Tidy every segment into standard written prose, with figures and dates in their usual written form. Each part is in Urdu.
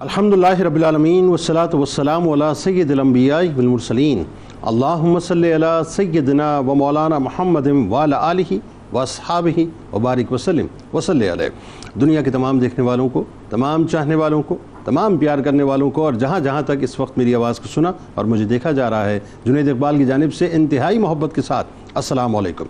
الحمدللہ رب العالمین والصلاة والسلام علی سید الانبیاء والمرسلین اللہم صلی علی سیدنا و مولانا محمد وعلی آلہ واصحابہ وبارک وسلم وصلی علیہ۔ دنیا کے تمام دیکھنے والوں کو، تمام چاہنے والوں کو، تمام پیار کرنے والوں کو اور جہاں جہاں تک اس وقت میری آواز کو سنا اور مجھے دیکھا جا رہا ہے، جنید اقبال کی جانب سے انتہائی محبت کے ساتھ السلام علیکم۔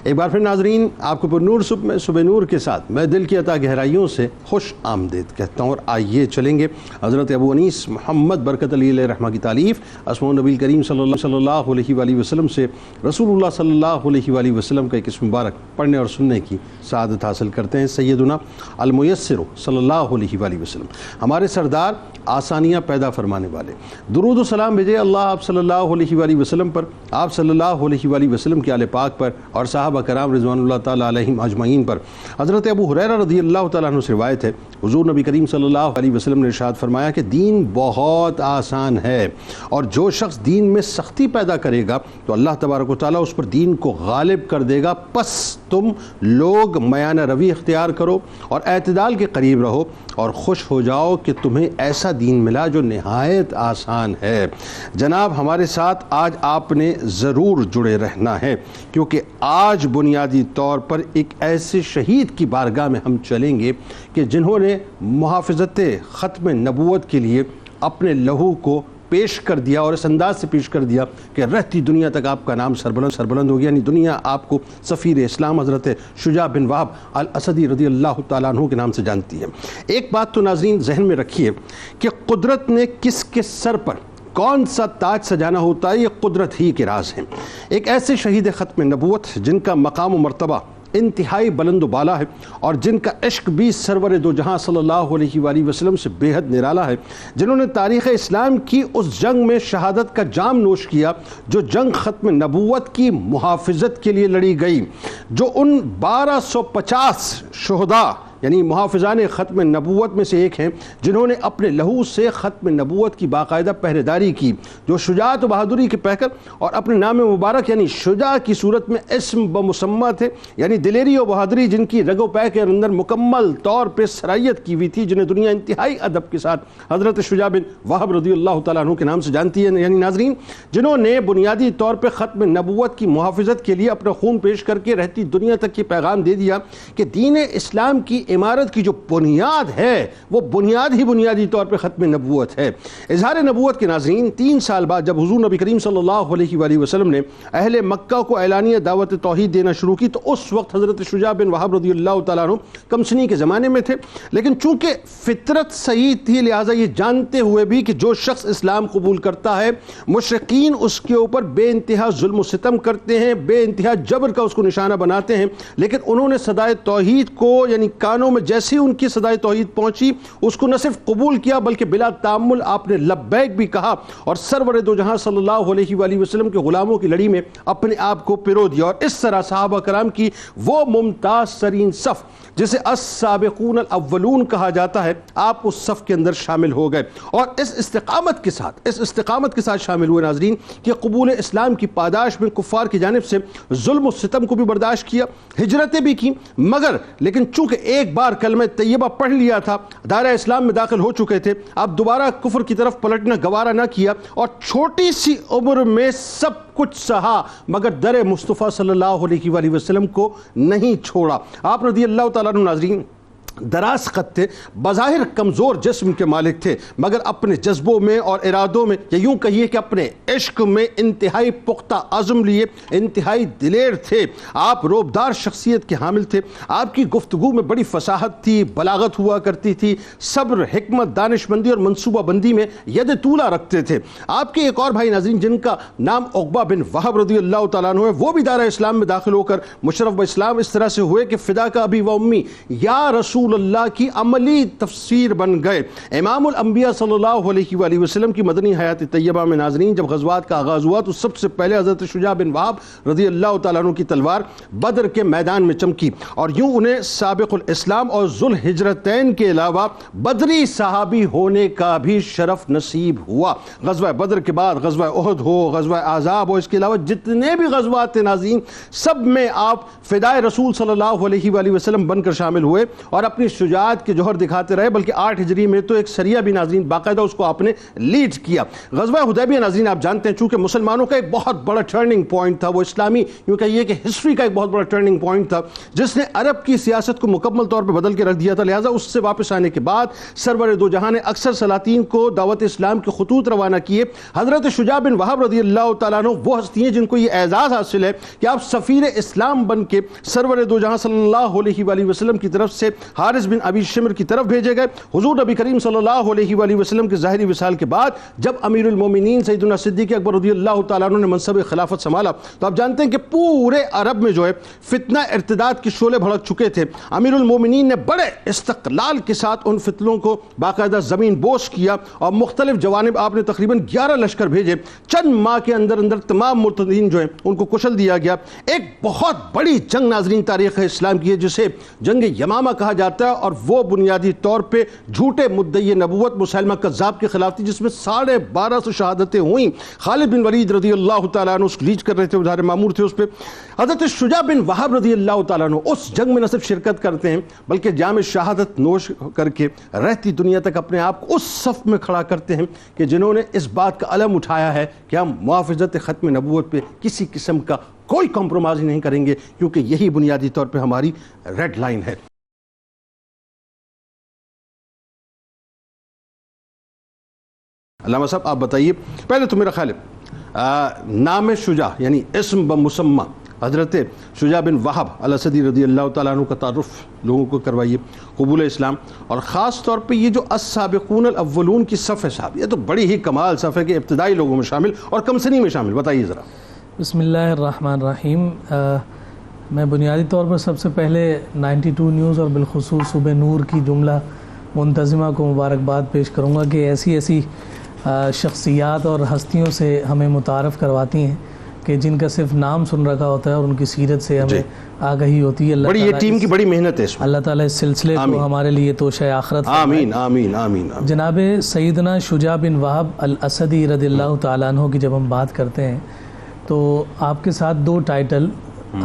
ایک بار پھر ناظرین، آپ کو پر نور صبح نور کے ساتھ میں دل کی عطا گہرائیوں سے خوش آمدید کہتا ہوں، اور آئیے چلیں گے حضرت ابو انیس محمد برکت علی علیہ رحمہ کی تالیف اسماء النبی کریم صلی اللہ علیہ وآلہ وسلم سے رسول اللہ صلی اللہ علیہ وآلہ وسلم کا ایک اسم مبارک پڑھنے اور سننے کی سعادت حاصل کرتے ہیں۔ سیدنا المیسر صلی اللہ علیہ وآلہ وسلم، ہمارے سردار، آسانیاں پیدا فرمانے والے، درود و سلام بھیجے اللہ آپ صلی اللہ علیہ وآلہ وسلم پر، آپ صلی اللہ علیہ وآلہ وسلم کے آل پاک پر اور صحابہ کرام رضوان اللہ تعالیٰ علیہم اجمعین پر۔ حضرت ابو ہریرہ رضی اللہ تعالیٰ عنہ سے روایت ہے، حضور نبی کریم صلی اللہ علیہ وسلم نے ارشاد فرمایا کہ دین بہت آسان ہے، اور جو شخص دین میں سختی پیدا کرے گا تو اللہ تبارک و تعالیٰ اس پر دین کو غالب کر دے گا۔ پس تم لوگ میانہ روی اختیار کرو اور اعتدال کے قریب رہو اور خوش ہو جاؤ کہ تمہیں ایسا دین ملا جو نہایت آسان ہے۔ جناب، ہمارے ساتھ آج آپ نے ضرور جڑے رہنا ہے، کیونکہ آج بنیادی طور پر ایک ایسے شہید کی بارگاہ میں ہم چلیں گے کہ جنہوں نے محافظت ختم نبوت کے لیے اپنے لہو کو پیش کر دیا، اور اس انداز سے پیش کر دیا کہ رہتی دنیا تک آپ کا نام سربلند ہو گیا، یعنی دنیا آپ کو سفیر اسلام حضرت شجاع بن وہب الاسدی رضی اللہ تعالیٰ عنہ کے نام سے جانتی ہے۔ ایک بات تو ناظرین ذہن میں رکھیے کہ قدرت نے کس کے سر پر کون سا تاج سجانا ہوتا ہے، یہ قدرت ہی کے راز ہیں۔ ایک ایسے شہید ختم نبوت جن کا مقام و مرتبہ انتہائی بلند و بالا ہے، اور جن کا عشق بھی سرور دو جہاں صلی اللہ علیہ وآلہ وسلم سے بے حد نرالا ہے، جنہوں نے تاریخ اسلام کی اس جنگ میں شہادت کا جام نوش کیا جو جنگ ختم نبوت کی محافظت کے لیے لڑی گئی، جو ان 1250 شہداء یعنی محافظان ختم نبوت میں سے ایک ہیں جنہوں نے اپنے لہو سے ختم نبوت کی باقاعدہ پہرے داری کی، جو شجاعت و بہادری کے پیکر اور اپنے نام مبارک یعنی شجاع کی صورت میں اسم بمسمہ تھے، یعنی دلیری و بہادری جن کی رگ و پے کے اندر مکمل طور پہ سرائیت کی ہوئی تھی، جنہیں دنیا انتہائی ادب کے ساتھ حضرت شجاع بن وہب رضی اللہ تعالیٰ عنہ کے نام سے جانتی ہے، یعنی ناظرین جنہوں نے بنیادی طور پہ ختم نبوت کی محافظت کے لیے اپنا خون پیش کر کے رہتی دنیا تک یہ پیغام دے دیا کہ دین اسلام کی عمارت کی جو بنیاد ہے وہ بنیاد ہی بنیادی طور پہ ختم نبوت ہے۔ اظہار نبوت کے ناظرین 3 سال بعد جب حضور نبی کریم صلی اللہ علیہ وآلہ وسلم نے اہل مکہ کو اعلانیہ دعوت توحید دینا شروع کی، تو اس وقت حضرت شجاع بن وہب رضی اللہ تعالیٰ عنہ کم سنی کے زمانے میں تھے، لیکن چونکہ فطرت صحیح تھی لہٰذا یہ جانتے ہوئے بھی کہ جو شخص اسلام قبول کرتا ہے مشرکین اس کے اوپر بے انتہا ظلم و ستم کرتے ہیں، بے انتہا جبر کا اس کو نشانہ بناتے ہیں، لیکن انہوں نے صدائے توحید کو یعنی کانوں میں جیسی ان کی صدائے توحید پہنچی اس کو نہ صرف قبول کیا بلکہ بلا تامل آپ نے لبیک بھی کہا، اور سرور دو جہاں صلی اللہ علیہ وآلہ وسلم کے غلاموں کی لڑی میں اپنے آپ کو پرو دیا، اور اس طرح صحابہ کرام کی وہ ممتاز ترین صف جسے السابقون الاولون کہا جاتا ہے، آپ اس صف کے اندر شامل ہو گئے، اور اس استقامت کے ساتھ شامل ہوئے ناظرین کہ قبول اسلام کی پاداش میں کفار کی جانب سے ظلم و ستم کو بھی برداشت کیا، ہجرتیں بھی کی، لیکن چونکہ ایک بار کلمہ طیبہ پڑھ لیا تھا، دائرہ اسلام میں داخل ہو چکے تھے، اب دوبارہ کفر کی طرف پلٹنا گوارا نہ کیا، اور چھوٹی سی عمر میں سب کچھ سہا مگر در مصطفیٰ صلی اللہ علیہ وآلہ وسلم کو نہیں چھوڑا۔ آپ رضی اللہ تعالیٰ عنہ ناظرین دراز قد تھے، بظاہر کمزور جسم کے مالک تھے، مگر اپنے جذبوں میں اور ارادوں میں یا یوں کہیے کہ اپنے عشق میں انتہائی پختہ عزم لیے انتہائی دلیر تھے۔ آپ روبدار شخصیت کے حامل تھے، آپ کی گفتگو میں بڑی فصاحت تھی، بلاغت ہوا کرتی تھی، صبر، حکمت، دانش مندی اور منصوبہ بندی میں ید طولہ رکھتے تھے۔ آپ کے ایک اور بھائی ناظرین جن کا نام عقبہ بن وہب رضی اللہ تعالیٰ عنہ ہے، وہ بھی دائرہ اسلام میں داخل ہو کر مشرف باسلام اس طرح سے ہوئے کہ فدا کا ابی و امی یا رسول اللہ کی عملی تفسیر بن گئے۔ امام الانبیاء صلی اللہ علیہ وآلہ وسلم کی مدنی حیات طیبہ میں ناظرین جب غزوات کا آغاز ہوا تو سب سے پہلے حضرت شجاع بن وہب رضی اللہ تعالیٰ عنہ کی تلوار بدر کے میدان میں چمکی، اور یوں انہیں سابق الاسلام اور ذو الہجرتین کے علاوہ بدری صحابی ہونے کا بھی شرف نصیب ہوا۔ غزوہ بدر کے بعد غزوہ احد ہو، غزوہ احزاب ہو، اس کے علاوہ جتنے بھی غزوات تھے ناظرین سب میں آپ فدائے رسول صلی اللہ علیہ وآلہ وسلم بن کر شامل ہوئے، اور اپنی شجاعت کے جوہر دکھاتے رہے، بلکہ 8 ہجری میں تو ایک سریہ بھی ناظرین باقاعدہ اس کو آپ نے لیڈ کیا۔ غزوہ حدیبیہ ناظرین آپ جانتے ہیں چونکہ مسلمانوں کا ایک بہت بڑا ٹرننگ پوائنٹ تھا، وہ اسلامی یوں کہیے کہ ہسٹری کا ایک بہت بڑا ٹرننگ پوائنٹ تھا جس نے عرب کی سیاست کو مکمل طور پہ بدل کے رکھ دیا تھا۔ لہٰذا اس سے واپس آنے کے بعد سرور دو جہاں نے اکثر سلاطین کو دعوت اسلام کے خطوط روانہ کیے۔ حضرت شجاع بن وہب رضی اللہ تعالیٰ عنہ وہ ہستی ہیں جن کو یہ اعزاز حاصل ہے کہ آپ سفیر اسلام بن کے سرور دو جہاں صلی اللہ علیہ وآلہ وسلم کی طرف سے حارث بن ابی شمر کی طرف بھیجے گئے۔ حضور نبی کریم صلی اللہ علیہ وآلہ وسلم کے ظاہری وصال کے بعد جب امیر المومنین سیدنا صدیق اکبر رضی اللہ تعالیٰ عنہ نے منصب خلافت سنبھالا تو آپ جانتے ہیں کہ پورے عرب میں جو ہے فتنہ ارتداد کے شعلے بھڑک چکے تھے۔ امیر المومنین نے بڑے استقلال کے ساتھ ان فتنوں کو باقاعدہ زمین بوس کیا اور مختلف جوانب آپ نے تقریباً 11 لشکر بھیجے۔ چند ماہ کے اندر تمام مرتدین جو ہیں ان کو کچل دیا گیا۔ ایک بہت بڑی جنگ ناظرین تاریخ اسلام کی ہے جسے جنگ یمامہ کہا جاتا ہے، اور وہ بنیادی طور پہ جھوٹے مدعی نبوت مسیلمہ کذاب کے خلاف تھی، جس میں 1250 شہادتیں ہوئیں۔ خالد بن ولید رضی اللہ تعالیٰ عنہ اس لیڈ کر رہے تھے، ادارے مامور تھے اس پہ۔ حضرت شجاع بن وہب رضی اللہ تعالیٰ عنہ اس جنگ میں نہ صرف شرکت کرتے ہیں بلکہ جام شہادت نوش کر کے رہتی دنیا تک اپنے آپ کو اس صف میں کھڑا کرتے ہیں کہ جنہوں نے اس بات کا علم اٹھایا ہے کہ ہم محافظت ختم نبوت پہ کسی قسم کا کوئی کمپرومائز نہیں کریں گے، کیونکہ یہی بنیادی طور پہ ہماری ریڈ لائن ہے۔ علامہ صاحب آپ بتائیے، پہلے تو میرا خیال ہے نام شجاع یعنی اسم بمسمہ حضرت شجاع بن وہب الاسدی رضی اللہ تعالیٰ عنہ کا تعارف لوگوں کو کروائیے، قبول اسلام، اور خاص طور پہ یہ جو السابقون الاولون کی صف ہے صاحب، یہ تو بڑی ہی کمال صف ہے کہ ابتدائی لوگوں میں شامل اور کم سنی میں شامل، بتائیے ذرا۔ بسم اللہ الرحمن الرحیم۔ میں بنیادی طور پر سب سے پہلے 92 نیوز اور بالخصوص صبح نور کی جملہ منتظمہ کو مبارکباد پیش کروں گا کہ ایسی شخصیات اور ہستیوں سے ہمیں متعارف کرواتی ہیں کہ جن کا صرف نام سن رکھا ہوتا ہے اور ان کی سیرت سے ہمیں آگہی ہوتی ہے۔ بڑی یہ ٹیم کی بڑی محنت ہے اس میں۔ اللہ تعالیٰ اس سلسلے کو ہمارے لیے توشہ آخرت آمین آمین آمین۔ جناب سیدنا شجاع بن وہب الاسدی رضی اللہ تعالیٰ عنہ کی جب ہم بات کرتے ہیں تو آپ کے ساتھ 2 ٹائٹل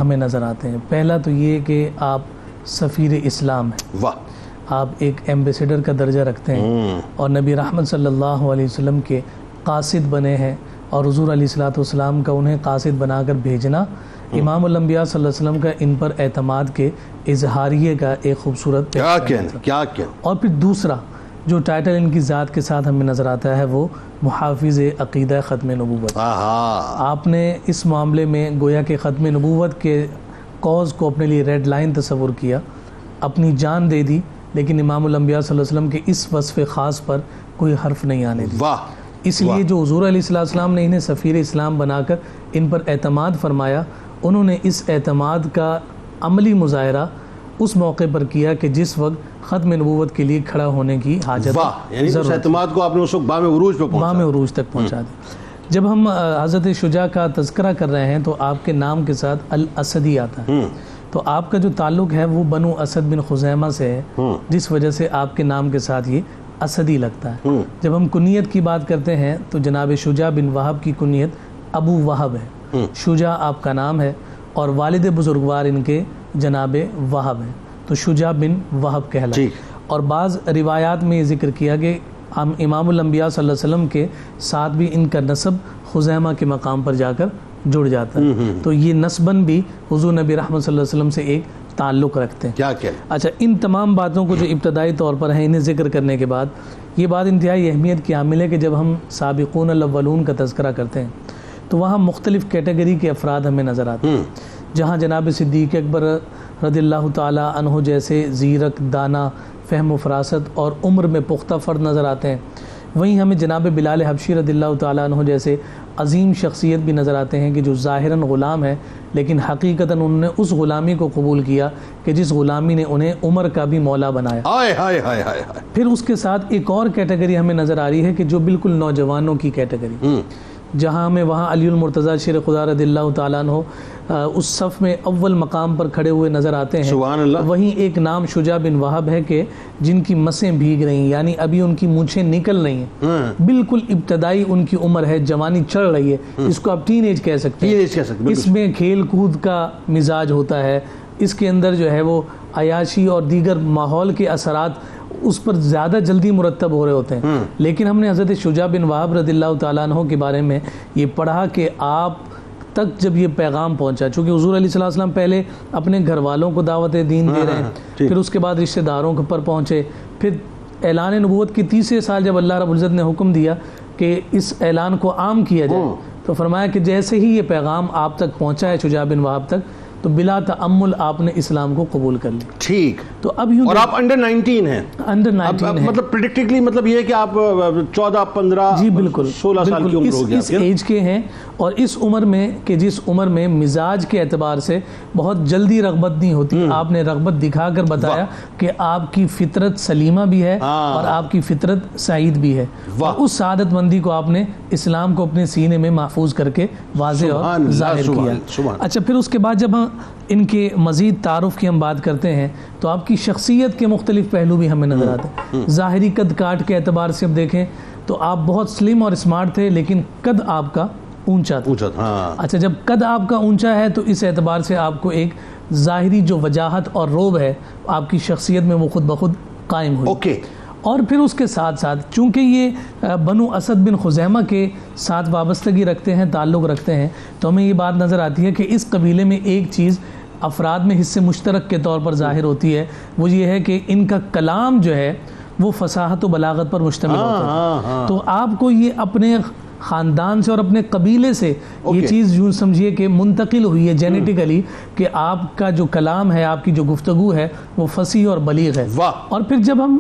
ہمیں نظر آتے ہیں۔ پہلا تو یہ کہ آپ سفیر اسلام ہیں، واہ، آپ ایک ایمبیسیڈر کا درجہ رکھتے ہیں اور نبی رحمت صلی اللہ علیہ وسلم کے قاصد بنے ہیں، اور حضور علیہ الصلوۃ والسلام کا انہیں قاصد بنا کر بھیجنا امام الانبیاء صلی اللہ علیہ وسلم کا ان پر اعتماد کے اظہاریے کا ایک خوبصورت کیا اور پھر دوسرا جو ٹائٹل ان کی ذات کے ساتھ ہمیں نظر آتا ہے وہ محافظ عقیدہ ختم نبوت۔ آپ نے اس معاملے میں گویا کہ ختم نبوت کے کوز کو اپنے لیے ریڈ لائن تصور کیا، اپنی جان دے دی، لیکن امام الانبیاء صلی اللہ علیہ وسلم کے اس وصف خاص پر کوئی حرف نہیں آنے دی۔ اس لیے جو حضور علیہ السلام نے انہیں سفیر اسلام بنا کر ان پر اعتماد فرمایا، انہوں نے اس اعتماد کا عملی مظاہرہ اس موقع پر کیا کہ جس وقت ختم نبوت کے لیے کھڑا ہونے کی حاجت، یعنی اس اعتماد کو آپ نے اس وقت بام عروج تک پہنچا دیا۔ جب ہم حضرت شجاع کا تذکرہ کر رہے ہیں تو آپ کے نام کے ساتھ الاسدی آتا ہے، تو آپ کا جو تعلق ہے وہ بنو اسد بن خزیمہ سے ہے، جس وجہ سے آپ کے نام کے ساتھ یہ اسدی لگتا ہے۔ جب ہم کنیت کی بات کرتے ہیں تو جناب شجاع بن وہب کی کنیت ابو وہب ہے، شجاع آپ کا نام ہے اور والد بزرگوار ان کے جناب وہب ہیں، تو شجاع بن وہب کہلاتے۔ اور بعض روایات میں یہ ذکر کیا کہ امام الانبیاء صلی اللہ علیہ وسلم کے ساتھ بھی ان کا نسب خزیمہ کے مقام پر جا کر جڑ جاتا ہے، تو یہ نسباً بھی حضور نبی رحمت صلی اللہ علیہ وسلم سے ایک تعلق رکھتے ہیں۔ اچھا، ان تمام باتوں کو جو ابتدائی طور پر ہیں انہیں ذکر کرنے کے بعد یہ بات انتہائی اہمیت کی حامل ہے کہ جب ہم سابقون الاولون کا تذکرہ کرتے ہیں تو وہاں مختلف کیٹیگری کے افراد ہمیں نظر آتے ہیں، جہاں جناب صدیق اکبر رضی اللہ تعالیٰ عنہ جیسے زیرک، دانا، فہم و فراست اور عمر میں پختہ فرد نظر آتے ہیں، وہیں ہمیں جناب بلال حبشی رضی اللہ تعالیٰ عنہ جیسے عظیم شخصیت بھی نظر آتے ہیں کہ جو ظاہراً غلام ہے لیکن حقیقتاً انہوں نے اس غلامی کو قبول کیا کہ جس غلامی نے انہیں عمر کا بھی مولا بنایا۔ پھر اس کے ساتھ ایک اور کیٹیگری ہمیں نظر آ رہی ہے کہ جو بالکل نوجوانوں کی کیٹیگری، جہاں ہمیں وہاں علی المرتضیٰ شیر خدا رضی اللہ تعالیٰ عنہ اس صف میں اول مقام پر کھڑے ہوئے نظر آتے ہیں۔ سبحان اللہ۔ وہیں ایک نام شجاع بن وہب ہے کہ جن کی مسیں بھیگ رہی ہیں، یعنی ابھی ان کی مونچھیں نکل رہی ہیں، بالکل ابتدائی ان کی عمر ہے، جوانی چڑھ رہی ہے، اس کو آپ ٹین ایج کہہ سکتے ہیں۔ اس میں کھیل کود کا مزاج ہوتا ہے، اس کے اندر جو ہے وہ عیاشی اور دیگر ماحول کے اثرات اس پر زیادہ جلدی مرتب ہو رہے ہوتے ہیں. لیکن ہم نے حضرت شجاع بن وہب رضی اللہ تعالیٰ عنہ کے بارے میں یہ پڑھا کہ آپ تک جب یہ پیغام پہنچا، چونکہ حضور علیہ الصلوۃ والسلام پہلے اپنے گھر والوں کو دعوت دین دے رہے ہیں، پھر اس کے بعد رشتہ داروں پر پہنچے، پھر اعلان نبوت کی 30 سال جب اللہ رب العزت نے حکم دیا کہ اس اعلان کو عام کیا جائے، تو فرمایا کہ جیسے ہی یہ پیغام آپ تک پہنچا ہے شجاع بن وہب تک، تو بلا تأمل آپ نے اسلام کو قبول کر لیا. ٹھیک. تو اب یوں اور آپ انڈر 19 ہیں. انڈر 19 ہیں. مطلب پریڈکٹیکلی مطلب یہ ہے کہ آپ 14 15 جی بالکل 16 سال کی عمر ہو گیا اس ایج کے ہیں، اور اس عمر میں کہ جس عمر میں مزاج کے اعتبار سے بہت جلدی رغبت نہیں ہوتی، آپ نے رغبت دکھا کر بتایا کہ آپ کی فطرت سلیمہ بھی ہے اور آپ کی فطرت سعید بھی ہے. اس سعادت مندی کو آپ نے اسلام کو اپنے سینے میں محفوظ کر کے واضح اور ظاہر کیا. اچھا، پھر اس کے بعد جب ان کے مزید تعارف کی ہم بات کرتے ہیں تو آپ کی شخصیت کے مختلف پہلو بھی ہمیں نظر آتے ہیں. ظاہری قد کاٹ کے اعتبار سے اب دیکھیں تو آپ بہت سلم اور اسمارٹ تھے، لیکن قد آپ کا اونچا تھا. اچھا، جب قد آپ کا اونچا ہے تو اس اعتبار سے آپ کو ایک ظاہری جو وجاہت اور روب ہے آپ کی شخصیت میں وہ خود بخود قائم ہوئی. اور پھر اس کے ساتھ ساتھ چونکہ یہ بنو اسد بن خزیمہ کے ساتھ وابستگی رکھتے ہیں، تعلق رکھتے ہیں، تو ہمیں یہ بات نظر آتی ہے کہ اس قبیلے میں ایک چیز افراد میں حصے مشترک کے طور پر ظاہر ہوتی ہے، وہ یہ ہے کہ ان کا کلام جو ہے وہ فصاحت و بلاغت پر مشتمل ہوتا ہے. تو آپ کو یہ اپنے خاندان سے اور اپنے قبیلے سے یہ چیز یوں سمجھیے کہ منتقل ہوئی ہے جینیٹیکلی، کہ آپ کا جو کلام ہے، آپ کی جو گفتگو ہے وہ فصیح اور بلیغ ہے. اور پھر جب ہم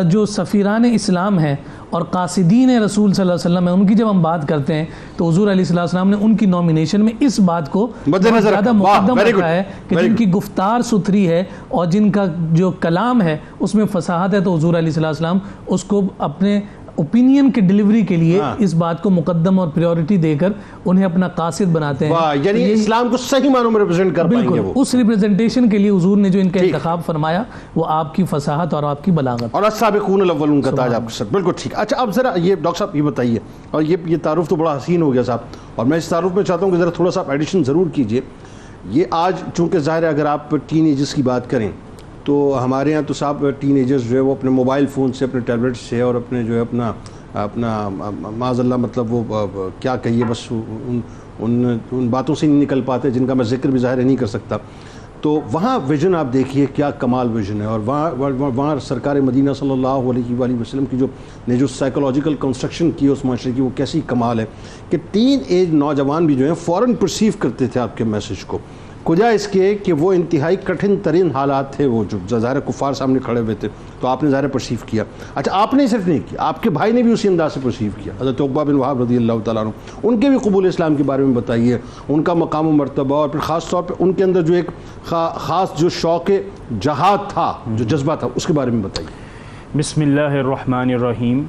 جو سفیران اسلام ہیں اور قاصدین رسول صلی اللہ علیہ وسلم ہیں، ان کی جب ہم بات کرتے ہیں تو حضور علیہ السلام نے ان کی نومینیشن میں اس بات کو بہت زیادہ مقدم رکھا ہے کہ جن کی گفتار ستھری ہے اور جن کا جو کلام ہے اس میں فصاحت ہے، تو حضور علیہ السلام اس کو اپنے اوپینین کے ڈیلیوری کے لیے اس بات کو مقدم اور پریورٹی دے کر انہیں اپنا قاصد بناتے ہیں. یعنی اسلام کو صحیح معنوں میں ریپرزینٹ کر پائیں گے. بالکل اس ریپرزنٹیشن کے لیے حضور نے جو ان کا انتخاب فرمایا وہ آپ کی فصاحت اور آپ کی بلاغت اور السابقون الاولون کا تاج آپ کے ساتھ. بالکل ٹھیک. اچھا، اب ذرا یہ ڈاکٹر صاحب یہ بتائیے، اور یہ تعارف تو بڑا حسین ہو گیا صاحب، اور میں اس تعارف میں چاہتا ہوں کہ ذرا تھوڑا سا ایڈیشن ضرور کیجئے. یہ آج چونکہ ظاہر ہے اگر آپ ٹین ایجرز کی بات کریں تو ہمارے ہاں تو صاحب ٹین ایجرز جو ہے وہ اپنے موبائل فون سے، اپنے ٹیبلٹ سے، اور اپنے جو ہے اپنا معاذ اللہ مطلب وہ کیا کہیے، بس ان باتوں سے نہیں نکل پاتے جن کا میں ذکر بھی ظاہر نہیں کر سکتا. تو وہاں ویژن آپ دیکھیے کیا کمال ویژن ہے، اور وہاں سرکار مدینہ صلی اللہ علیہ وآلہ وسلم کی جو سائیکولوجیکل کنسٹرکشن کی اس معاشرے کی، وہ کیسی کمال ہے کہ ٹین ایج نوجوان بھی جو ہیں فوراً پرسیو کرتے تھے آپ کے میسج کو. کجا اس کے کہ وہ انتہائی کٹھن ترین حالات تھے، وہ جو ظاہر کفار سامنے کھڑے ہوئے تھے، تو آپ نے ظاہر پرسیو کیا. اچھا، آپ نے صرف نہیں کیا، آپ کے بھائی نے بھی اسی انداز سے پرسیو کیا، حضرت عقبہ بن وہب رضی اللہ تعالیٰ عنہ. ان کے بھی قبول اسلام کے بارے میں بتائیے، ان کا مقام و مرتبہ، اور پھر خاص طور پہ ان کے اندر جو ایک خاص جو شوق جہاد تھا، جو جذبہ تھا، اس کے بارے میں بتائیے. بسم اللہ الرحمن الرحیم.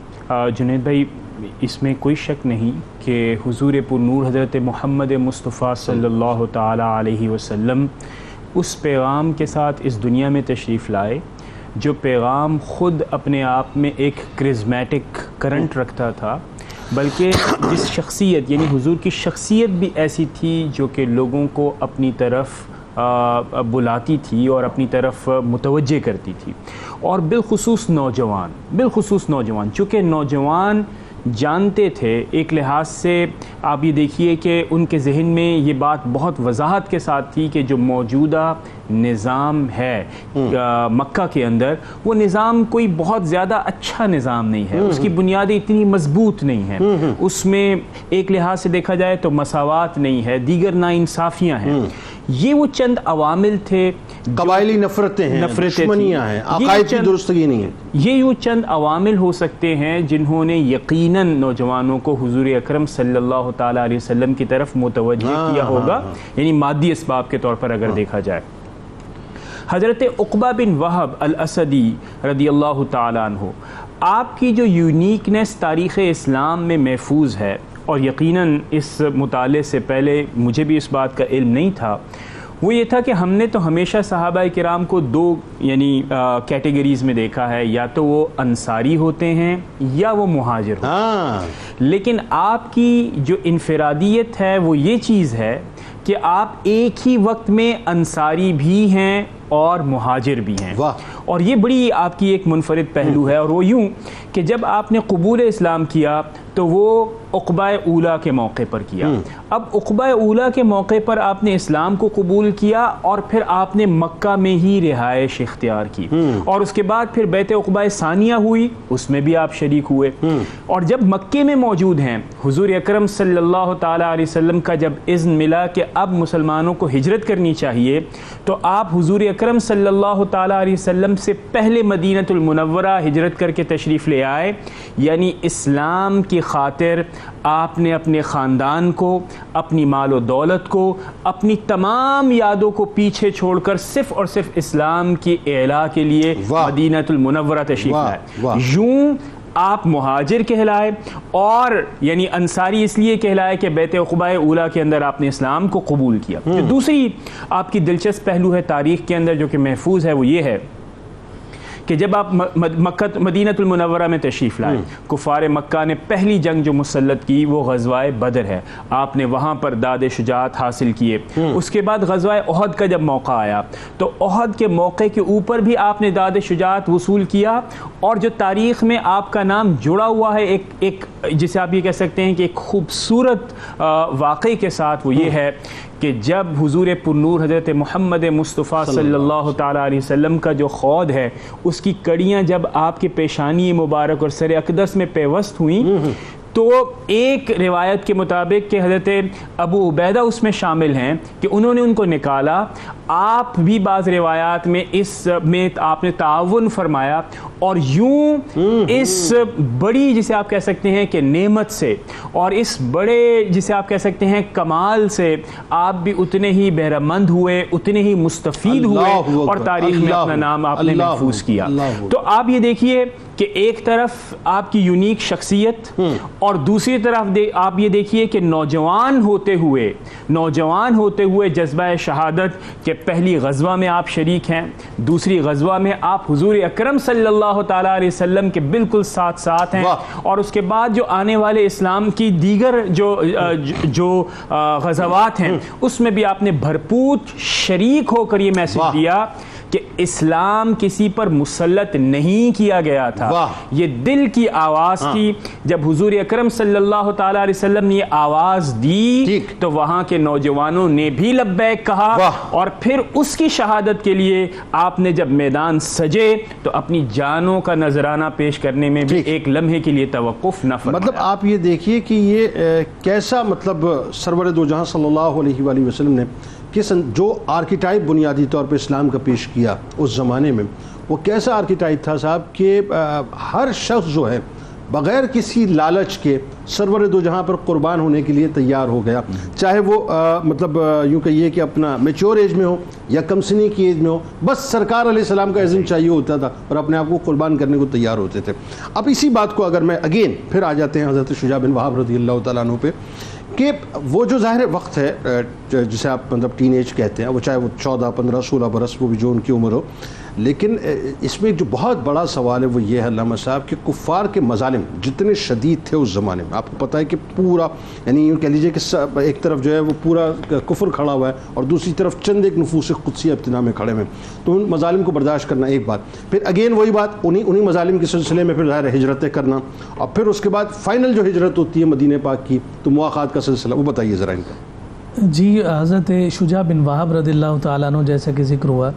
جنید بھائی، اس میں کوئی شک نہیں کہ حضور پر نور حضرت محمد مصطفیٰ صلی اللہ تعالیٰ علیہ وسلم اس پیغام کے ساتھ اس دنیا میں تشریف لائے جو پیغام خود اپنے آپ میں ایک کرزمیٹک کرنٹ رکھتا تھا، بلکہ جس شخصیت یعنی حضور کی شخصیت بھی ایسی تھی جو کہ لوگوں کو اپنی طرف بلاتی تھی اور اپنی طرف متوجہ کرتی تھی. اور بالخصوص نوجوان چونکہ نوجوان جانتے تھے، ایک لحاظ سے آپ یہ دیکھیے کہ ان کے ذہن میں یہ بات بہت وضاحت کے ساتھ تھی کہ جو موجودہ نظام ہے مکہ کے اندر، وہ نظام کوئی بہت زیادہ اچھا نظام نہیں ہے، اس کی بنیادیں اتنی مضبوط نہیں ہیں، اس میں ایک لحاظ سے دیکھا جائے تو مساوات نہیں ہے، دیگر ناانصافیاں ہیں. یہ وہ چند عوامل تھے، قبائلی نفرتیں ہیں، دشمنیاں ہیں، عقائد کی درستگی نہیں ہے. یہ وہ چند عوامل ہو سکتے ہیں جنہوں نے یقیناً نوجوانوں کو حضور اکرم صلی اللہ تعالیٰ علیہ وسلم کی طرف متوجہ کیا ہوگا، یعنی مادی اسباب کے طور پر اگر دیکھا جائے. حضرت عقبہ بن وہب الاسدی رضی اللہ تعالیٰ عنہ، آپ کی جو یونیکنیس تاریخ اسلام میں محفوظ ہے، اور یقیناً اس مطالعے سے پہلے مجھے بھی اس بات کا علم نہیں تھا، وہ یہ تھا کہ ہم نے تو ہمیشہ صحابہ کرام کو دو کیٹیگریز میں دیکھا ہے، یا تو وہ انصاری ہوتے ہیں یا وہ مہاجر ہوتے ہیں. لیکن آپ کی جو انفرادیت ہے وہ یہ چیز ہے کہ آپ ایک ہی وقت میں انصاری بھی ہیں اور مہاجر بھی ہیں. واہ. اور یہ بڑی آپ کی ایک منفرد پہلو ہے, اور وہ یوں کہ جب آپ نے قبول اسلام کیا تو وہ عقبہ اولا کے موقع پر کیا. اب عقبہ اولا کے موقع پر آپ نے اسلام کو قبول کیا اور پھر آپ نے مکہ میں ہی رہائش اختیار کی, اور اس کے بعد پھر بیعت عقبہ ثانیہ ہوئی, اس میں بھی آپ شریک ہوئے. اور جب مکے میں موجود ہیں, حضور اکرم صلی اللہ تعالیٰ علیہ وسلم کا جب اذن ملا کہ اب مسلمانوں کو ہجرت کرنی چاہیے, تو آپ حضور اکرم صلی اللہ تعالیٰ علیہ وسلم سے پہلے مدینۃ المنورہ ہجرت کر کے تشریف لے آئے. یعنی اسلام کی خاطر آپ نے اپنے خاندان کو, اپنی مال و دولت کو, اپنی تمام یادوں کو پیچھے چھوڑ کر صرف اور صرف اسلام کی اعلاء کے لیے مدینۃ المنورہ تشریف لائے. یوں آپ مہاجر کہلائے, اور یعنی انصاری اس لیے کہلائے کہ بیعت عقبہ اولا کے اندر آپ نے اسلام کو قبول کیا. دوسری آپ کی دلچسپ پہلو ہے تاریخ کے اندر جو کہ محفوظ ہے, وہ یہ ہے کہ جب آپ مدینۃ المنورہ میں تشریف لائے, کفار مکہ نے پہلی جنگ جو مسلط کی وہ غزوہ بدر ہے. آپ نے وہاں پر داد شجاعت حاصل کیے. اس کے بعد غزوہ احد کا جب موقع آیا تو احد کے موقع کے اوپر بھی آپ نے داد شجاعت وصول کیا, اور جو تاریخ میں آپ کا نام جڑا ہوا ہے ایک جسے آپ یہ کہہ سکتے ہیں کہ ایک خوبصورت واقعے کے ساتھ, وہ یہ ہے کہ جب حضور پرنور حضرت محمد مصطفیٰ صلی اللہ تعالیٰ علیہ وسلم کا جو خود ہے اس کی کڑیاں جب آپ کے پیشانی مبارک اور سر اقدس میں پیوست ہوئیں, تو ایک روایت کے مطابق کہ حضرت ابو عبیدہ اس میں شامل ہیں کہ انہوں نے ان کو نکالا. آپ بھی بعض روایات میں اس میں آپ نے تعاون فرمایا, اور یوں اس بڑی جسے آپ کہہ سکتے ہیں کہ نعمت سے, اور اس بڑے جسے آپ کہہ سکتے ہیں کمال سے آپ بھی اتنے ہی بہرہ مند ہوئے, اتنے ہی مستفید ہوئے, اور تاریخ میں اپنا نام آپ نے محفوظ کیا. تو آپ یہ دیکھیے کہ ایک طرف آپ کی یونیک شخصیت, اور دوسری طرف آپ یہ دیکھیے کہ نوجوان ہوتے ہوئے جذبہ شہادت کہ پہلی غزوہ میں آپ شریک ہیں, دوسری غزوہ میں آپ حضور اکرم صلی اللہ تعالیٰ علیہ وسلم کے بالکل ساتھ ہیں, اور اس کے بعد جو آنے والے اسلام کی دیگر جو غزوات ہیں اس میں بھی آپ نے بھرپور شریک ہو کر یہ میسج دیا کہ اسلام کسی پر مسلط نہیں کیا گیا تھا. یہ دل کی آواز تھی. جب حضور اکرم صلی اللہ تعالیٰ علیہ وسلم نے یہ آواز دی تو وہاں کے نوجوانوں نے بھی لبیک کہا, اور پھر اس کی شہادت کے لیے آپ نے جب میدان سجے تو اپنی جانوں کا نذرانہ پیش کرنے میں بھی ایک لمحے کے لیے توقف نہ فرمایا. مطلب آپ یہ دیکھیے کہ یہ کیسا مطلب سرور دو جہاں صلی اللہ علیہ وآلہ وسلم نے جو آرکیٹائپ بنیادی طور پہ اسلام کا پیش کیا اس زمانے میں, وہ کیسا آرکیٹائپ تھا صاحب کہ ہر شخص جو ہے بغیر کسی لالچ کے سرور دو جہاں پر قربان ہونے کے لیے تیار ہو گیا, چاہے وہ مطلب یوں کہیے کہ اپنا میچور ایج میں ہو یا کم سنی کی ایج میں ہو, بس سرکار علیہ السلام کا اذن چاہیے ہوتا تھا اور اپنے آپ کو قربان کرنے کو تیار ہوتے تھے. اب اسی بات کو اگر میں اگین پھر آ جاتے ہیں حضرت شجاع بن وہاب رضی اللہ تعالیٰ عنہ پہ, کہ وہ جو ظاہر وقت ہے جسے آپ مطلب ٹین ایج کہتے ہیں, وہ چاہے وہ 14, 15, 16 برس وہ بھی جو ان کی عمر ہو, لیکن اس میں جو بہت بڑا سوال ہے وہ یہ ہے علامہ صاحب کہ کفار کے مظالم جتنے شدید تھے اس زمانے میں. آپ کو پتہ ہے کہ پورا یعنی یوں کہہ لیجیے کہ ایک طرف جو ہے وہ پورا کفر کھڑا ہوا ہے اور دوسری طرف چند ایک نفوس قدسیہ ابتدا میں کھڑے ہوئے, تو ان مظالم کو برداشت کرنا ایک بات, پھر اگین وہی بات انہی مظالم کے سلسلے میں پھر ظاہر ہجرتیں کرنا, اور پھر اس کے بعد فائنل جو ہجرت ہوتی ہے مدینہ پاک کی تو مواقعات کا سلسلہ, وہ بتائیے ذرا ان کا. جی, حضرت شجاع بن وہاب رضی اللہ تعالیٰ عنہ جیسا کہ ذکر ہوا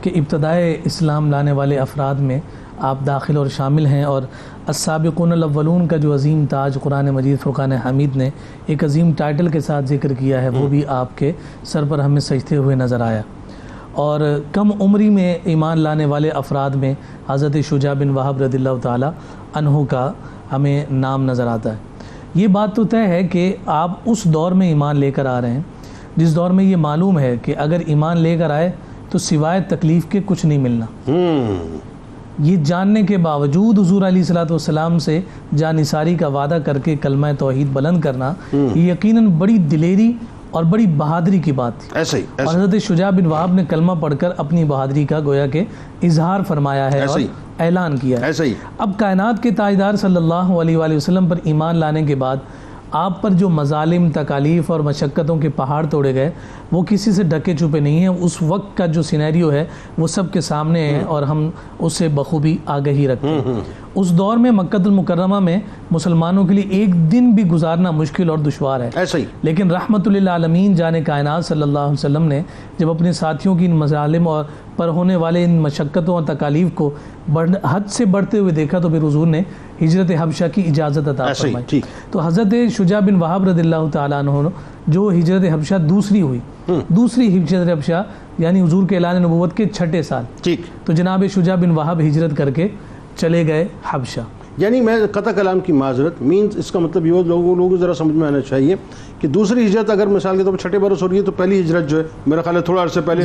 کہ ابتدائے اسلام لانے والے افراد میں آپ داخل اور شامل ہیں, اور السابقون الاولون کا جو عظیم تاج قرآن مجید فرقان حمید نے ایک عظیم ٹائٹل کے ساتھ ذکر کیا ہے, وہ بھی آپ کے سر پر ہمیں سجدے ہوئے نظر آیا. اور کم عمری میں ایمان لانے والے افراد میں حضرت شجاع بن وہاب رضی اللہ تعالیٰ عنہ کا ہمیں نام نظر آتا ہے. یہ بات تو طے ہے کہ آپ اس دور میں ایمان لے کر آ رہے ہیں جس دور میں یہ معلوم ہے کہ اگر ایمان لے کر آئے تو سوائے تکلیف کے کچھ نہیں ملنا. یہ جاننے کے باوجود حضور علیہ الصلوۃ والسلام سے جانثاری کا وعدہ کر کے کلمہ توحید بلند کرنا یہ یقیناً بڑی دلیری اور بڑی بہادری کی بات تھی. ایسے ہی اور حضرت شجاع بن وہاب نے کلمہ پڑھ کر اپنی بہادری کا گویا کہ اظہار فرمایا ہے اور اعلان کیا ہے. ایسے ہی اب کائنات کے تاجدار صلی اللہ علیہ وآلہ وسلم پر ایمان لانے کے بعد آپ پر جو مظالم، تکالیف اور مشقتوں کے پہاڑ توڑے گئے وہ کسی سے ڈھکے چھپے نہیں ہیں. اس وقت کا جو سینیریو ہے وہ سب کے سامنے ہے اور ہم اس سے بخوبی آگہی رکھتے ہیں. اس دور میں مکہ المکرمہ میں مسلمانوں کے لیے ایک دن بھی گزارنا مشکل اور دشوار ہے. ایسا ہی لیکن رحمت للعالمین جان کائنات صلی اللہ علیہ وسلم نے جب اپنے ساتھیوں کی ان مظالم اور پر ہونے والے ان مشقتوں اور تکالیف کو حد سے بڑھتے ہوئے دیکھا تو پھر حضور نے ہجرت حبشہ کی اجازت عطا فرمائی. تو حضرت شجاع بن وہب رضی اللہ تعالیٰ عنہ جو ہجرت حبشہ دوسری ہوئی، دوسری ہجرت حبشہ یعنی حضور کے اعلان نبوت کے 6 سال، تو جناب شجاع بن وہب ہجرت کر کے چلے گئے حبشہ. یعنی میں قطع کلام کی معذرت، مینز اس کا مطلب یہ ہو لوگوں کو ذرا سمجھ میں آنا چاہیے کہ دوسری ہجرت اگر مثال کے طور پر 6 برس ہو رہی ہے تو پہلی ہجرت جو ہے میرا خیال ہے تھوڑا عرصے پہلے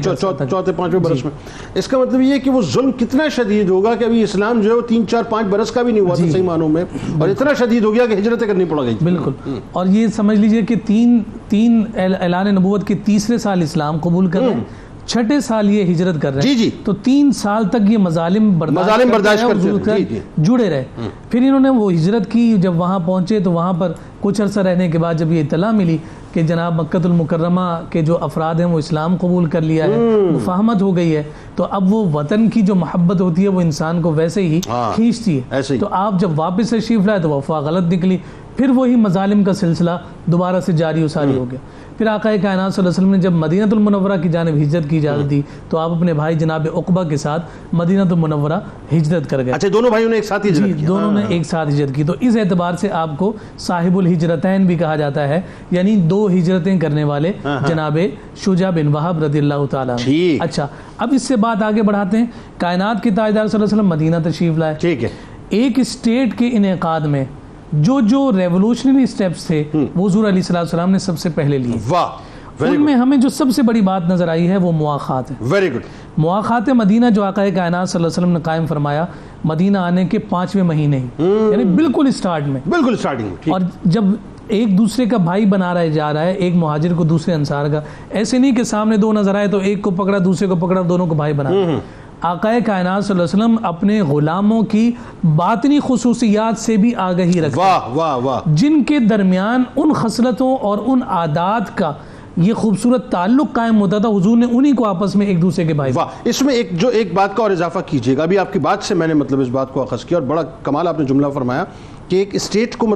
چوتھے 5ویں برس میں. اس کا مطلب یہ ہے کہ وہ ظلم کتنا شدید ہوگا کہ ابھی اسلام جو ہے وہ 3 4 5 برس کا بھی نہیں ہوا تھا صحیح معنوں میں، اور اتنا شدید ہو گیا کہ ہجرتیں کرنی پڑ گئی. بالکل. اور یہ سمجھ لیجئے کہ تین اعلان نبوت کے تیسرے سال اسلام قبول کر رہے ہیں، 6 سال یہ ہجرت کر رہے ہیں، تو 3 سال تک یہ مظالم برداشت کرتے جڑے رہے. پھر انہوں نے وہ ہجرت کی، جب وہاں پہنچے تو وہاں پر کچھ عرصہ رہنے کے بعد جب یہ اطلاع ملی کہ جناب مکہ المکرمہ کے جو افراد ہیں وہ اسلام قبول کر لیا ہے، مفاہمت ہو گئی ہے، تو اب وہ وطن کی جو محبت ہوتی ہے وہ انسان کو ویسے ہی کھینچتی ہے. تو آپ جب واپس تشریف لائے تو وفا غلط نکلی، پھر وہی مظالم کا سلسلہ دوبارہ سے جاری و ساری ہو گیا. پھر آقا کائنات صلی اللہ علیہ وسلم نے جب مدینہ المنورہ کی جانب ہجرت کی اجازت دی تو آپ اپنے بھائی جناب عقبہ کے ساتھ مدینہ المنورہ ہجرت کر گئے. اچھا، دونوں بھائیوں نے ایک ساتھ ہجرت کی؟ دونوں نے ایک ساتھ ہجرت کی. تو اس اعتبار سے آپ کو صاحب الہجرتین بھی کہا جاتا ہے، یعنی 2 ہجرتیں کرنے والے جناب شجاع بن وہب رضی اللہ تعالیٰ. اچھا، اب اس سے بات آگے بڑھاتے ہیں. کائنات کے تاجدار صلی اللہ علیہ وسلم مدینہ تشریف لائے. ٹھیک ہے. ایک اسٹیٹ کے انعقاد میں جو ریولوشنری سٹیپس تھے وہ حضور علیہ السلام نے سب سے پہلے لیے. واہ، ان میں ہمیں جو سب سے بڑی بات نظر آئی ہے وہ مواخات ہے. Very good. مواخات مدینہ جو آقا کائنات صلی اللہ علیہ وسلم نے قائم فرمایا مدینہ آنے کے 5ویں مہینے ہی، یعنی بالکل اسٹارٹ میں. بالکل اسٹارٹنگ. اور جب ایک دوسرے کا بھائی بنا رہا جا رہا ہے، ایک مہاجر کو دوسرے انصار کا، ایسے نہیں کہ سامنے 2 نظر آئے تو ایک کو پکڑا دوسرے کو پکڑا، دونوں کو بھائی بنا. آقا کائنات صلی اللہ علیہ وسلم اپنے غلاموں کی باطنی خصوصیات سے بھی آگہی رکھتے ہیں، جن کے درمیان ان خصلتوں اور ان عادات کا یہ خوبصورت تعلق قائم ہوتا تھا. حضور نے انہی کو آپس میں ایک دوسرے کے بھائی. اس میں ایک بات کا اور اضافہ کیجئے گا. ابھی آپ کی بات سے میں نے اس بات کو اخذ کیا اور بڑا کمال آپ نے جملہ فرمایا کہ ایک اسٹیٹ کو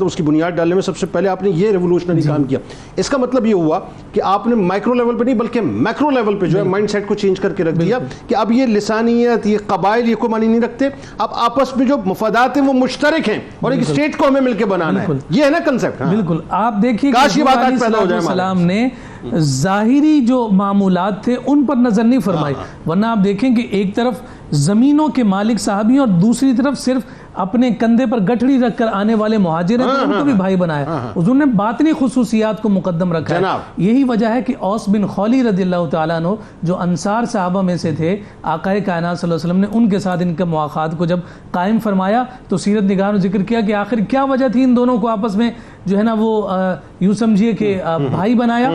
اس کی بنیاد ڈالنے میں سب سے پہلے آپ نے یہ ریولوشنری کام کیا. اس کا مطلب یہ ہوا کہ آپ نے مائکرو لیول پہ نہیں بلکہ میکرو لیول پہ جو ہے مائنڈ سیٹ کو چینج کر کے رکھ دیا کہ اب یہ لسانیت، یہ قبائل، یہ کوئی معنی نہیں رکھتے. اب آپس میں جو مفادات ہیں وہ مشترک ہیں اور ایک اسٹیٹ کو ہمیں مل کے بنانا ہے. یہ ہے نا کنسیپٹ. بالکل. آپ دیکھیے کاش یہ بات آج پیدا ہو جائے. السلام نے ظاہری جو معمولات تھے ان پر نظر نہیں فرمائی، ورنہ آپ دیکھیں کہ ایک طرف زمینوں کے مالک صحابی اور دوسری طرف صرف اپنے کندھے پر گٹھڑی رکھ کر آنے والے مہاجر ہیں، ان کو بھی بھائی بنایا. حضور نے باطنی خصوصیات کو مقدم رکھا ہے. یہی وجہ ہے کہ اوس بن خولی رضی اللہ تعالیٰ عنہ جو انصار صحابہ میں سے تھے، آقا کائنات صلی اللہ علیہ وسلم نے ان کے ساتھ ان کا مواخات کو جب قائم فرمایا تو سیرت نگاروں نے ذکر کیا کہ آخر کیا وجہ تھی ان دونوں کو آپس میں جو ہے نا وہ یوں سمجھیے کہ بھائی بنایا.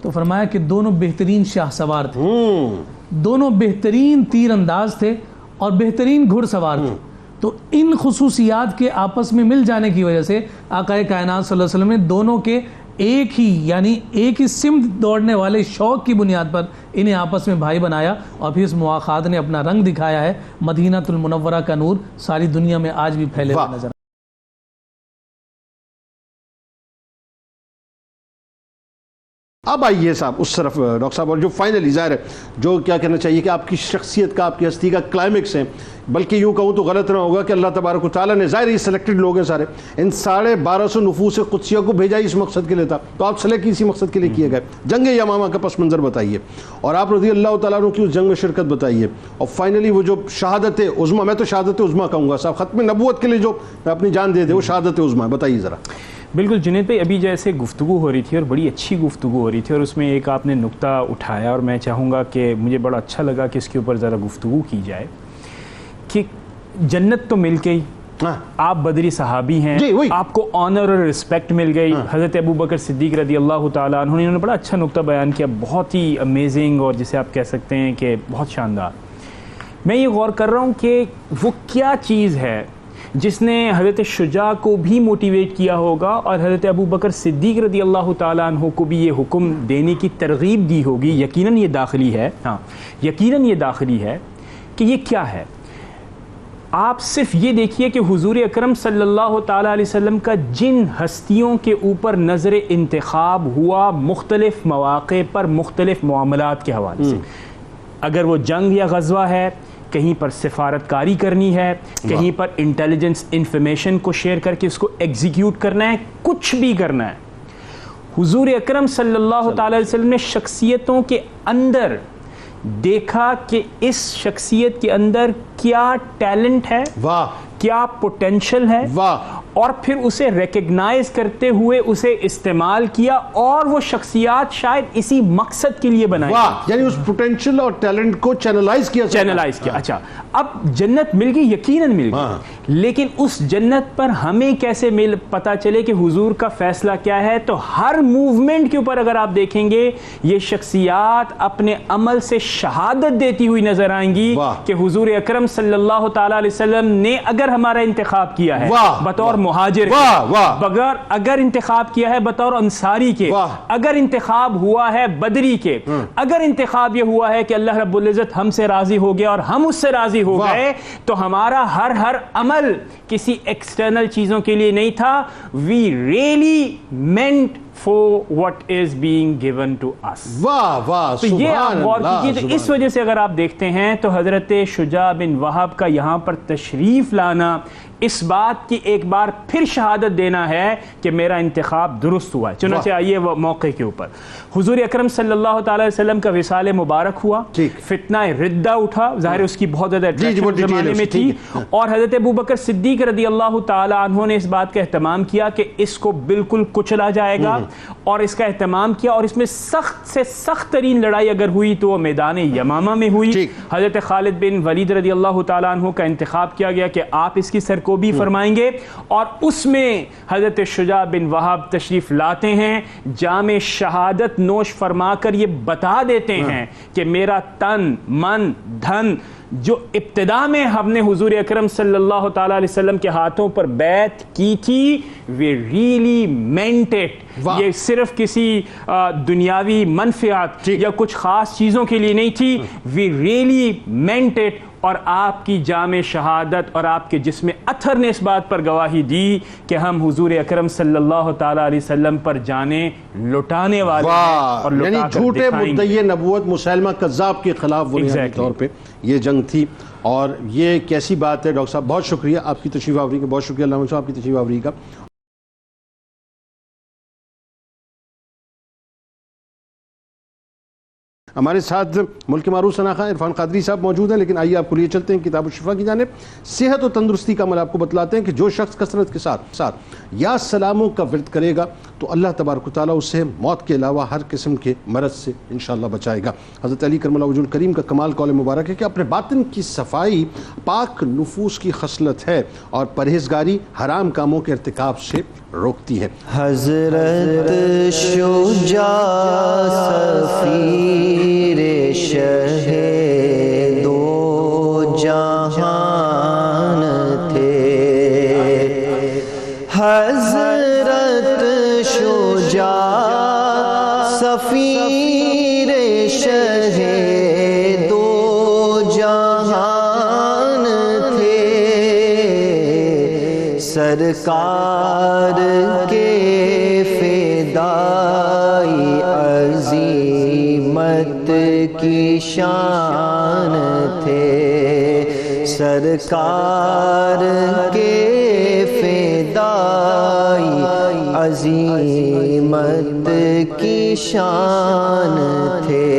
تو فرمایا کہ دونوں بہترین شاہ سوار تھے، دونوں بہترین تیر انداز تھے اور بہترین گھڑ سوار تھے. تو ان خصوصیات کے آپس میں مل جانے کی وجہ سے آقا کائنات صلی اللہ علیہ وسلم نے دونوں کے ایک ہی سمت دوڑنے والے شوق کی بنیاد پر انہیں آپس میں بھائی بنایا. اور پھر اس مواخات نے اپنا رنگ دکھایا ہے. مدینہ المنورہ کا نور ساری دنیا میں آج بھی پھیلے ہوئے نظر. اب آئیے صاحب اس طرف ڈاکٹر صاحب، اور جو فائنلی ظاہر ہے جو کیا کہنا چاہیے کہ آپ کی شخصیت کا، آپ کی ہستی کا کلائمیکس ہے، بلکہ یوں کہوں تو غلط نہ ہوگا کہ اللہ تبارک و تعالیٰ نے ظاہر یہ سلیکٹڈ لوگ ہیں سارے، ان 1250 نفوس قدسیہ کو بھیجا اس مقصد کے لیے تھا. تو آپ سلیکٹ اسی مقصد کے لیے کیے گئے. جنگ یمامہ کا پس منظر بتائیے اور آپ رضی اللہ تعالیٰ عنہ کی اس جنگ میں شرکت بتائیے، اور فائنلی وہ جو شہادت عظمیٰ، میں تو شہادت عظمیٰ کہوں گا صاحب، ختم نبوت کے لیے جو اپنی جان دے دے وہ شہادت عظمیٰ، بتائیے ذرا. بالکل جنید بھائی، ابھی جیسے گفتگو ہو رہی تھی اور بڑی اچھی گفتگو ہو رہی تھی اور اس میں ایک آپ نے نقطہ اٹھایا اور میں چاہوں گا کہ مجھے بڑا اچھا لگا کہ اس کے اوپر ذرا گفتگو کی جائے کہ جنت تو مل گئی، آپ بدری صحابی ہیں، آپ کو آنر اور رسپیکٹ مل گئی. حضرت ابوبکر صدیق رضی اللہ تعالیٰ عنہ انہوں نے بڑا اچھا نقطہ بیان کیا، بہت ہی امیزنگ اور جسے آپ کہہ سکتے ہیں کہ بہت شاندار. میں یہ غور کر رہا ہوں کہ وہ کیا چیز ہے جس نے حضرت شجاع کو بھی موٹیویٹ کیا ہوگا اور حضرت ابو بکر صدیق رضی اللہ تعالیٰ عنہ کو بھی یہ حکم دینے کی ترغیب دی ہوگی. یقیناً یہ داخلی ہے, ہاں یقیناً یہ داخلی ہے کہ یہ کیا ہے. آپ صرف یہ دیکھیے کہ حضور اکرم صلی اللہ تعالیٰ علیہ وسلم کا جن ہستیوں کے اوپر نظر انتخاب ہوا مختلف مواقع پر مختلف معاملات کے حوالے سے, اگر وہ جنگ یا غزوہ ہے, کہیں پر سفارت کاری کرنی ہے, کہیں پر انٹیلیجنس انفارمیشن کو شیئر کر کے اس کو ایگزیکیوٹ کرنا ہے, کچھ بھی کرنا ہے, حضور اکرم صلی اللہ تعالیٰ علیہ وسلم نے شخصیتوں کے اندر دیکھا کہ اس شخصیت کے اندر کیا ٹیلنٹ ہے, واہ, کیا پوٹینشل ہے, واہ, اور پھر اسے ریکگنائز کرتے ہوئے اسے استعمال کیا, اور وہ شخصیات شاید اسی مقصد کے لیے بنائی. واہ, یعنی اس پوٹینشل اور ٹیلنٹ کو چینلائز کیا. اچھا, اب جنت مل گئی, یقیناً مل گئی, لیکن اس جنت پر ہمیں کیسے پتا چلے کہ حضور کا فیصلہ کیا ہے؟ تو ہر موومنٹ کے اوپر اگر آپ دیکھیں گے یہ شخصیات اپنے عمل سے شہادت دیتی ہوئی نظر آئیں گی کہ حضور اکرم صلی اللہ تعالیٰ علیہ وسلم نے اگر ہمارا انتخاب کیا ہے بطور مہاجر کے, اگر انتخاب کیا ہے بطور انصاری کے, اگر انتخاب ہوا ہے بدری کے, اگر انتخاب یہ ہوا ہے کہ اللہ رب العزت ہم سے راضی ہو گیا اور ہم اس سے راضی ہو گئے, تو ہمارا ہر عمل کسی ایکسٹرنل چیزوں کے لیے نہیں تھا. We really meant for what is being given to us. واہ واہ, تو یہ آپ غور کیجیے. تو اس وجہ سے اگر آپ دیکھتے ہیں تو حضرت شجاع بن وہب کا یہاں پر تشریف لانا اس بات کی ایک بار پھر شہادت دینا ہے کہ میرا انتخاب درست ہوا ہے. چنانچہ آئیے موقع کے اوپر حضور اکرم صلی اللہ تعالیٰ علیہ وسلم کا وصال مبارک ہوا, فتنہ ردہ اٹھا, ظاہر اس کی بہت زیادہ اٹریکشن زمانے میں تھی, اور حضرت ابو بکر صدیق رضی اللہ تعالیٰ عنہ نے اس بات کا اہتمام کیا کہ اس کو بالکل کچلا جائے گا, اور اس کا اہتمام کیا, اور اس میں سخت سے سخت ترین لڑائی اگر ہوئی تو وہ میدان یمامہ میں ہوئی. حضرت خالد بن ولید رضی اللہ تعالیٰ عنہ کا انتخاب کیا گیا کہ آپ اس کی سرکوبی فرمائیں گے, اور اس میں حضرت شجاع بن وہب تشریف لاتے ہیں, جام شہادت نوش فرما کر یہ بتا دیتے ہیں کہ میرا تن من دھن جو ابتدا میں ہم نے حضور اکرم صلی اللہ تعالیٰ علیہ وسلم کے ہاتھوں پر بیعت کی تھی, we really meant it. یہ صرف کسی دنیاوی منفعت یا کچھ خاص چیزوں کے لیے نہیں تھی, we really meant it. اور آپ کی جام شہادت اور آپ کے جسم اطہر نے اس بات پر گواہی دی کہ ہم حضور اکرم صلی اللہ تعالیٰ علیہ وسلم پر جانیں لٹانے والے ہیں, اور یعنی جھوٹے مدعی نبوت مسیلمہ کذاب کے خلاف بنیادی طور پہ یہ جنگ تھی. اور یہ کیسی بات ہے ڈاکٹر صاحب, بہت شکریہ آپ کی تشریف آوری کا, بہت شکریہ علامہ صاحب آپ کی تشریف آوری کا. ہمارے ساتھ ملک معروف ثناخواں عرفان قادری صاحب موجود ہیں, لیکن آئیے آپ کو لیے چلتے ہیں کتاب الشفا کی جانب. صحت و تندرستی کا عمل آپ کو بتلاتے ہیں کہ جو شخص کثرت کے ساتھ یا سلاموں کا ورد کرے گا تو اللہ تبارک و تعالیٰ اسے موت کے علاوہ ہر قسم کے مرض سے انشاءاللہ بچائے گا. حضرت علی کرم اللہ وجہ الکریم کا کمال قول مبارک ہے کہ اپنے باطن کی صفائی پاک نفوس کی خصلت ہے اور پرہیزگاری حرام کاموں کے ارتکاب سے روکتی ہے. حضرت شجاع سفیر شہ دو جہان تھے, حضرت شجاع سفیر شہ دو جہان تھے, سرکار کے فدائی عظیمت کی شان تھے, سرکار کے فدائی عظیمت کی شان تھے.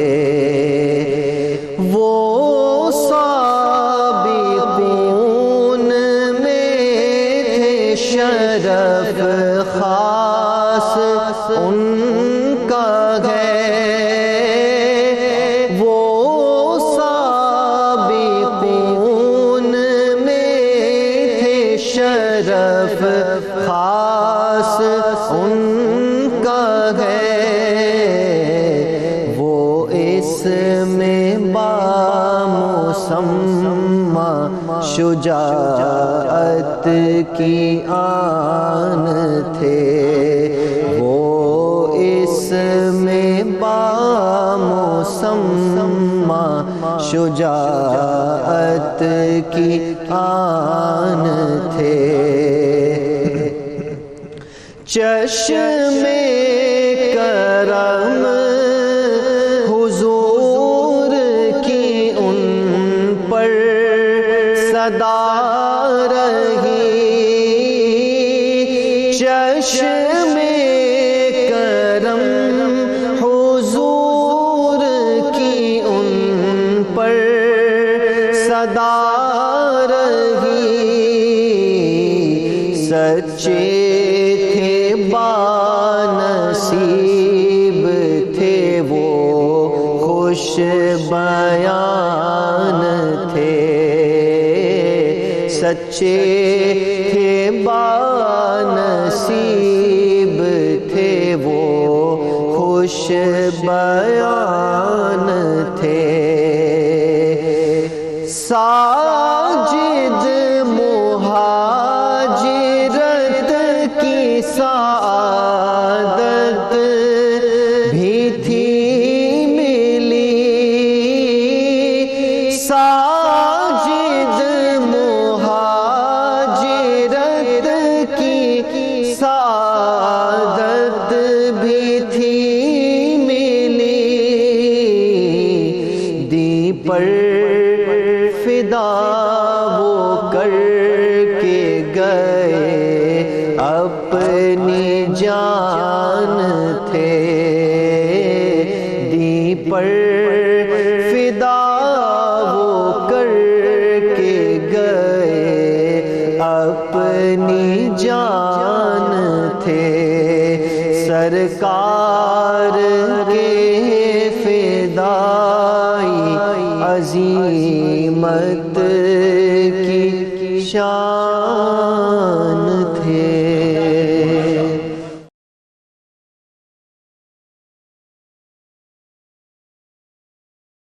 وہ سابقون میں تھے شرف خاص ان کا ہے, وہ سابقون میں تھے شرف خاص ان کا ہے, وہ اس میں بامسمى شجاعت کی آن تھے، وہ اس میں بامسمہ شجاعت کی آن تھے۔ چشم کرم حضور کی ان پر صدا رہی، چشم کرم حضور کی ان پر صدا رہی، سچے تھے بانصیب تھے وہ خوش بیان تھے، سچے تھے بانصیب تھے وہ خوش بیان تھے۔ ساجد مہاجرت کی سعادت بھی تھی ملی، ساجد مہاجرت کی سعادت بھی تھی ملی، دی پر فدا وہ کر کے گئے اپنی جان تھے، دی پر فدا وہ کر کے گئے اپنی جان تھے، سرکار کے فدائی عظیمت کی شان